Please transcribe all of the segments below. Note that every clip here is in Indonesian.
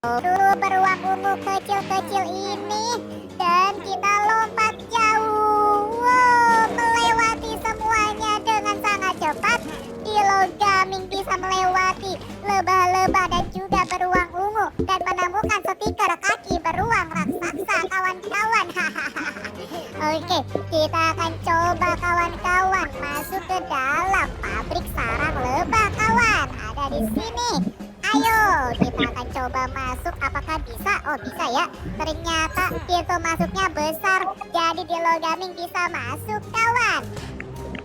Dulu beruang ungu kecil-kecil ini dan kita lompat jauh. Wow, melewati semuanya dengan sangat cepat. Dilo Gaming bisa melewati lebah-lebah dan juga beruang ungu dan menemukan stiker kaki beruang raksasa, kawan-kawan. Oke, kita akan coba kawan-kawan masuk ke dalam pabrik sarang lebah, kawan. Ada di sini. Ayo, kita akan coba masuk. Apakah bisa? Oh, bisa ya. Ternyata pintu masuknya besar. Jadi Dilo Gaming bisa masuk, kawan.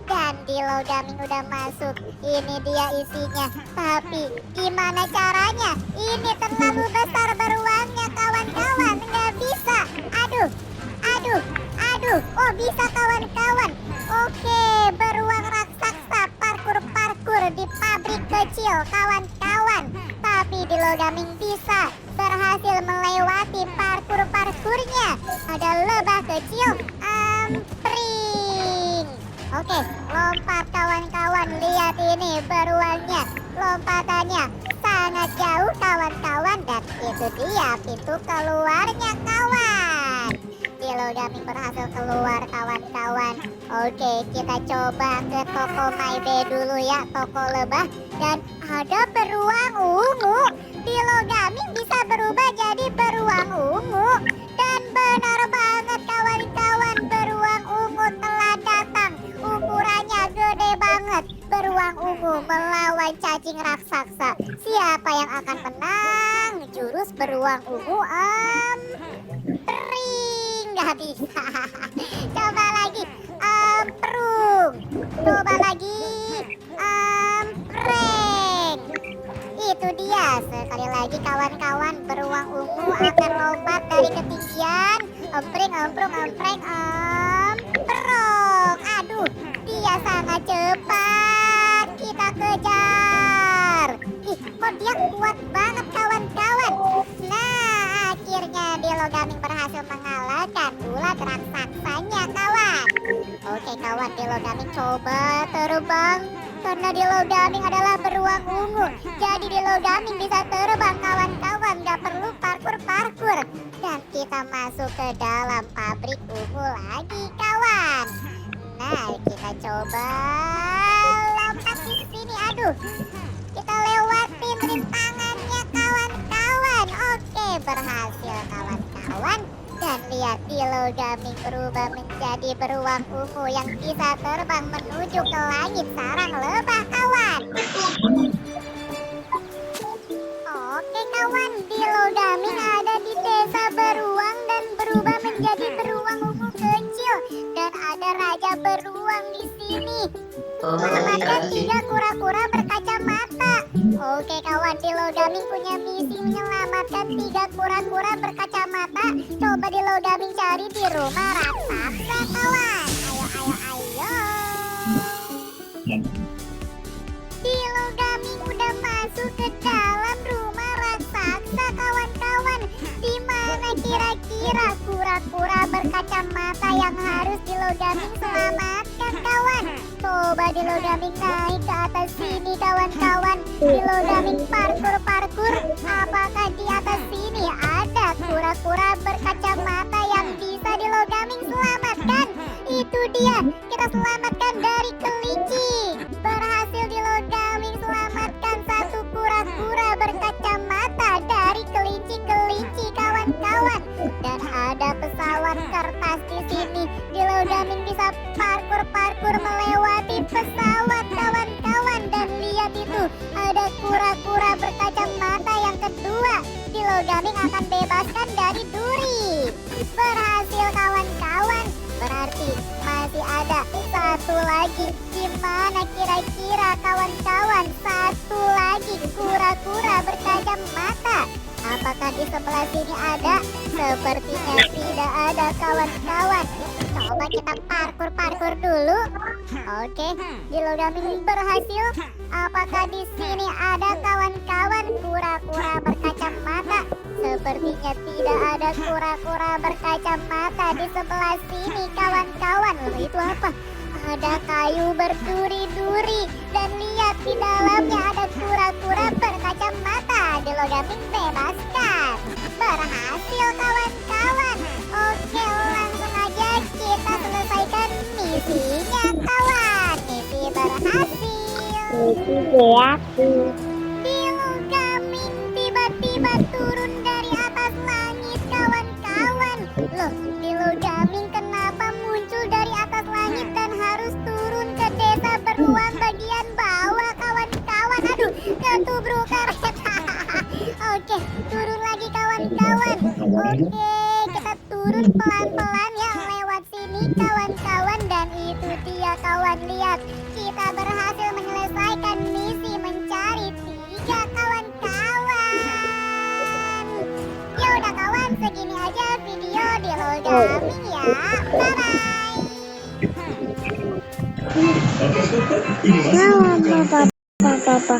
Dan Dilo Gaming udah masuk. Ini dia isinya. Tapi gimana caranya? Ini terlalu besar beruangnya, kawan-kawan. Nggak bisa. Aduh, aduh, aduh. Oh, bisa, kawan-kawan. Oke, beruang raksasa parkur-parkur di pabrik kecil, kawan-kawan. Tapi Dilo Gaming bisa berhasil melewati parkur-parkurnya. Ada lebah kecil, ampring. Oke, lompat kawan-kawan. Lihat ini beruangnya. Lompatannya sangat jauh, kawan-kawan. Dan itu dia pintu keluarnya, kawan. Dilo Gaming berhasil keluar, kawan-kawan. Oke, kita coba ke toko Maybe dulu ya, toko lebah. Dan ada beruang ungu. Dilo Gaming bisa berubah jadi beruang ungu. Dan benar banget, kawan-kawan, beruang ungu telah datang. Ukurannya gede banget. Beruang ungu melawan cacing raksasa. Siapa yang akan menang? Jurus beruang ungu nggak bisa. Coba lagi, amprung. Coba lagi, ampreng. Itu dia. Sekali lagi kawan-kawan, beruang ungu akan lompat dari ketinggian. Empring, emprung, empreng, emprong. Aduh, dia sangat cepat. Kita kejar. Ih, kok dia kuat banget, kawan-kawan. Nah, akhirnya Dilo Gaming berhasil mengalahkan ulat raksasanya, kawan. Oke, kawan, Dilo Gaming coba terbang. Karena Dilo Gaming adalah beruang ungu, jadi Dilo Gaming bisa terbang, kawan-kawan. Gak perlu parkur-parkur. Dan kita masuk ke dalam pabrik ungu lagi, kawan. Nah, kita coba lompat di sini. Aduh, kita lewatin rintangannya, kawan-kawan. Oke, berhasil, kawan-kawan. Dan lihat, Dilo Gaming berubah menjadi beruang ungu yang bisa terbang menuju ke langit sarang lebah, kawan. Oke, kawan, Dilo Gaming ada di desa beruang dan berubah menjadi beruang ungu kecil. Dan ada raja beruang di sini. Menemukan 3 kura-kura berkacamata. Oke, kawan, Dilo Gaming punya misi menyelamatkan 3 kura-kura berkacamata. Coba Dilo Gaming cari di rumah raksasa, kawan. Ayo, ayo, ayo. Dilo Gaming udah masuk ke dalam rumah raksasa, kawan-kawan. Di mana kira-kira kura-kura berkacamata yang harus Dilo Gaming selamatkan, kawan? Coba Dilo Gaming naik ke atas sini, kawan-kawan. Dilo Gaming parkur-parkur. Apakah di atas sini ada kura-kura berkacamata yang bisa Dilo Gaming selamatkan? Itu dia, kita selamatkan dari kelinci. Berhasil Dilo Gaming selamatkan 1 kura-kura berkacamata dari kelinci-kelinci, kawan-kawan. Dan ada pesawat kertas di sini. Dilo Gaming bisa parkur-parkur melewati pesawat, kawan-kawan. Dan lihat itu, ada kura-kura berkacamata yang kedua. Dilo Gaming akan bebaskan dari duri. Berhasil, kawan-kawan. Berarti masih ada 1 lagi. Di mana kira-kira, kawan-kawan? 1 lagi kura-kura berkacamata. Apakah di sebelah sini ada? Sepertinya tidak ada, kawan-kawan. Coba kita parkur-parkur dulu. Oke, Dilo Gaming berhasil. Apakah di sini ada, kawan-kawan, kura-kura berkacamata? Sepertinya tidak ada kura-kura berkacamata di sebelah sini, kawan-kawan. Lalu itu apa? Ada kayu berduri-duri. Dan lihat, di dalamnya ada kura-kura berkacamata. Dilo Gaming bebaskan. ide aku. Dilogaming tiba-tiba turun dari atas langit kawan-kawan. Loh, Dilogaming kenapa muncul dari atas langit dan harus turun ke desa beruang bagian bawah kawan-kawan? Aduh, ketubruk kereta. Oke, turun lagi kawan-kawan. Oke, kita turun pelan-pelan ya lewat sini kawan-kawan. Dan itu dia kawan, lihat. Kita berhasil menyelesaikan misi mencari 3 kawan-kawan. Ya udah kawan, segini aja video Dilogaming ya. Bye-bye. Papa.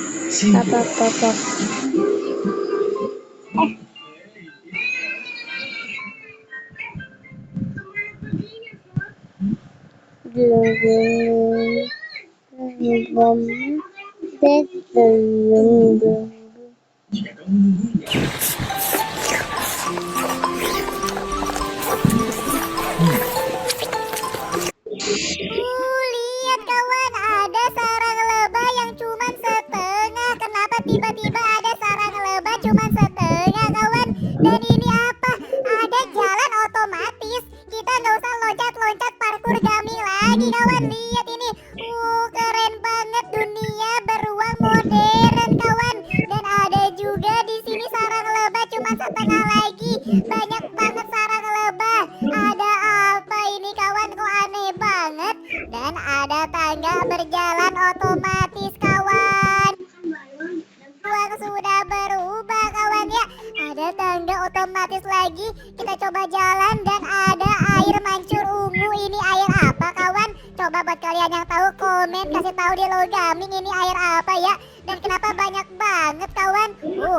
Lihat kawan, ada sarang lebah yang cuman setengah. Kenapa tiba-tiba ada sarang lebah cuman setengah kawan? Dan ini apa? Ada jalan otomatis. Kita nggak usah loncat-loncat parkur Gaming lagi kawan. Lihat ini, keren banget, dunia beruang modern kawan. Dan ada juga di sini sarang lebah cuman setengah lagi. Banyak banget sarang lebah. Ada apa ini kawan? Kok aneh banget? Dan ada tangga berjalan otomatis kawan. Ruang sudah berubah kawan ya. Ada tangga otomatis lagi. Kita coba jalan dan ada air mancur ungu. Ini air apa kawan? Coba buat kalian yang tahu komen, kasih tahu Dilogaming ini air apa ya. Dan kenapa banyak banget kawan?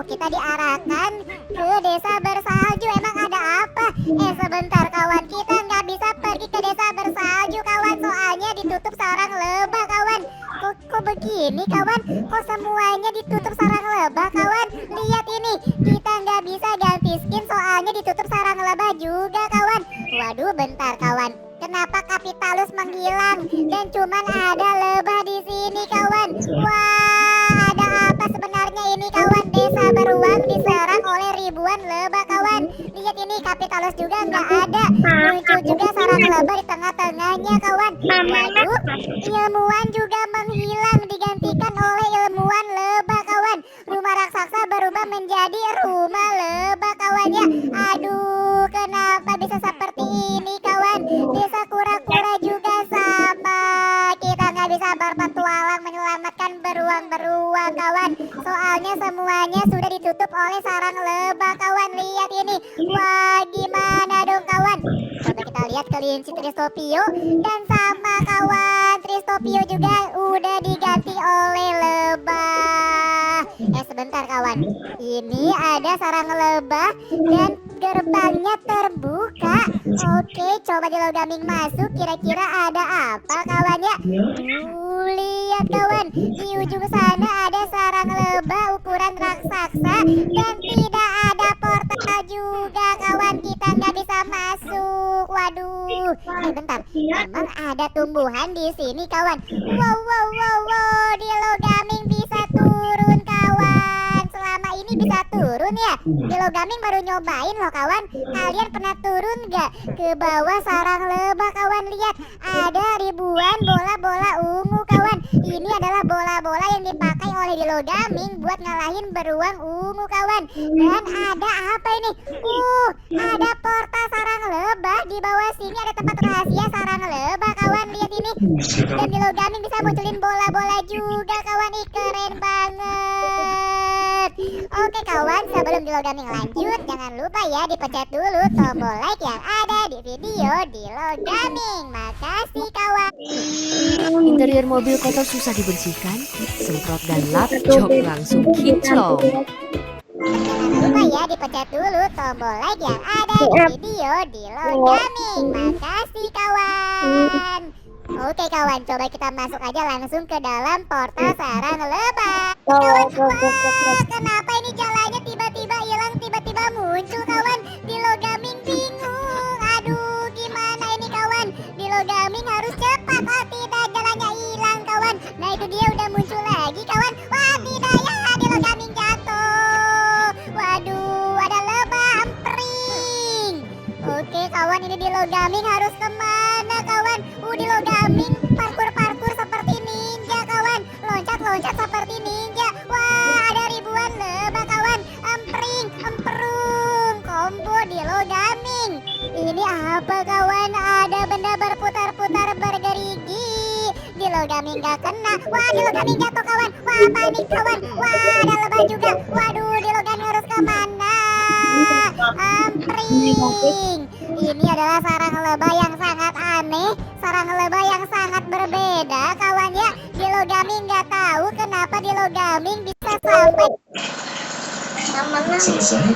Kita diarahkan ke desa bersalju. Emang ada apa? Sebentar kawan, kita nggak bisa pergi ke desa bersalju kawan. Soalnya ditutup sarang lebah kawan. Kok begini kawan? Kok semuanya ditutup sarang lebah kawan? Lihat ini, kita nggak bisa ganti skin soalnya ditutup sarang lebah juga kawan. Waduh, bentar kawan. Kenapa Kapitalus menghilang dan cuman ada lebah di sini kawan? Wah, ada apa sebenarnya ini kawan? Desa beruang diserang oleh ribuan lebah kawan. Lihat ini, Kapitalus juga nggak ada. Muncul juga sarang lebah di tengah-tengahnya kawan. Waduh, ilmuwan juga menghilang digantikan oleh ilmuwan lebah kawan. Rumah raksasa berubah menjadi rumah lebah kawan ya. Aduh, kenapa bisa seperti ini kawan? Desa kura-kura juga sama. Kita nggak bisa berpetualang menyelamatkan beruang-beruang kawan. Soalnya semuanya sudah ditutup oleh sarang lebah kawan. Lihat ini. Wah, gimana dong kawan? Coba kita lihat kelinci Tristopio. Dan sama kawan, Tristopio juga udah diganti oleh lebah. Sebentar kawan. Ini ada sarang lebah dan gerbangnya terbuka. Oke, coba Dilogaming masuk. Kira-kira ada apa kawan ya? Lihat kawan, di ujung sana ada sarang lebah ukuran raksasa dan tidak ada portal juga kawan. Kita nggak bisa masuk. Waduh, bentar. Emang ada tumbuhan di sini kawan? Wow, Dilogaming bisa turun kawan. Selama ini bisa turun ya? Dilogaming baru nyobain loh kawan. Kalian pernah turun nggak ke bawah sarang lebah kawan? Lihat, ada ribuan bola-bola ungu kawan. Ini adalah bola-bola yang dipakai oleh Dilogaming buat ngalahin beruang ungu kawan. Dan ada apa ini? Ada portal sarang lebah. Di bawah sini ada tempat rahasia sarang lebah kawan. Lihat ini. Dan Dilogaming bisa munculin bola-bola juga kawan. Keren banget. Oke kawan, sebelum Dilogaming lanjut, jangan lupa ya dipencet dulu tombol like yang ada di video Dilogaming. Makasih kawan. Interior mobil kotor susah dibersihkan, semprot dan lap jok langsung kinclong. Jangan lupa ya dipencet dulu tombol like yang ada di video Dilogaming. Makasih kawan. Oke kawan, coba kita masuk aja langsung ke dalam portal sarang lebah. Kawan, kenapa ini jalannya tiba-tiba hilang, tiba-tiba muncul kawan? Dilogaming bingung. Aduh, gimana ini kawan? Dilogaming harus cepat. Oh tidak, jalannya hilang kawan. Nah itu dia udah muncul lagi kawan. kawan, ini Dilo Gaming harus kemana kawan? Dilo Gaming parkur seperti ninja kawan, loncat seperti ninja. Wah, ada ribuan lebah kawan. Empring, emperung, combo Dilo Gaming. Ini apa kawan? Ada benda berputar-putar bergerigi. Dilo Gaming gak kena. Wah, Dilo Gaming jatuh kawan. Wah, panik kawan. Wah, ada lebah juga. Waduh, Dilo Gaming harus kemana? Ampring. Ini adalah sarang lebah yang sangat aneh, sarang lebah yang sangat berbeda kawan ya. Dilo Gaming gak tahu kenapa Dilo Gaming bisa sampai selesai.